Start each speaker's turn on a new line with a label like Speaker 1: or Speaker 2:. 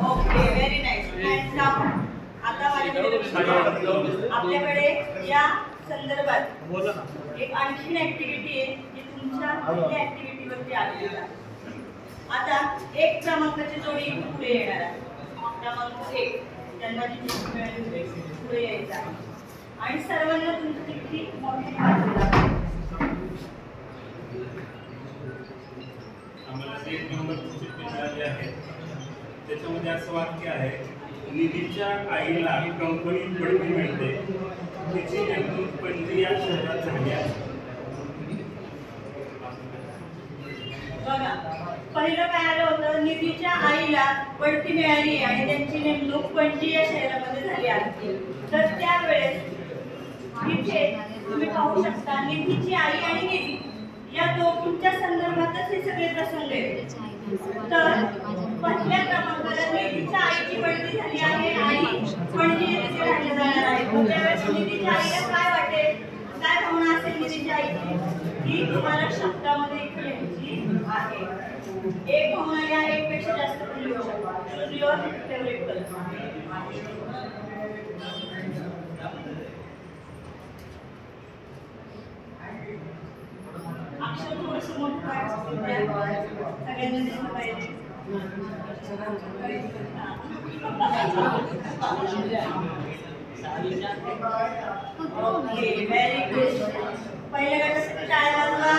Speaker 1: Okay, very nice. आता आपल्याकडे या संदर्भात एक आणखीन ऍक्टिव्हिटी आहे जी तुमच्या पहिल्या ऍक्टिव्हिटीवरती आलेली आहे. आता 1 क्रमांकाची जोडी पुढे येणार आहे. क्रमांक 1 त्यांना जी चिठ्ठी मिळाली पुढे यायचं आहे आणि सर्वांना तुमची चिठ्ठी मोठी
Speaker 2: आम्हाला 1 नंबरची चिठ्ठी मिळाली आहे. त्याच्यामध्ये असं वाक्य आहे, निधीच्या आईला कंपनीत बढती मिळते, तिची नेमणूक पणजी या शहरात झाली आहे.
Speaker 1: बघा, पहिलं काय आलं होतं, निधीच्या आईला बढती मिळाली आणि त्यांची नेमणूक पणजी या शहरामध्ये झाली आहे. तर त्यावेळेस इथे तुम्ही पाहू शकता निधीची आई आणि निधी या दोघींच्या संदर्भातच हे सगळे प्रसंग आहेत. तर पहिल्या क्रमांकाला निधीच्या आईची बढती झाली आहे आणि पणजी येथे राहिलं जाणार आहे. त्यावेळेस निधीच्या आईला काय वाटेल, काय भावना असेल निधीच्या आईची, ही तुम्हाला शब्दामध्ये इथे लिहायची आहे. एक भावना या एक पेक्षा जास्त पण लिहू शकता. Your favourite colour. अक्षर थोडंसं मोठं सगळ्यांना दिसलं पाहिजे. Okay, very good. पहिल्या गटासाठी टाळ्या वाजवा.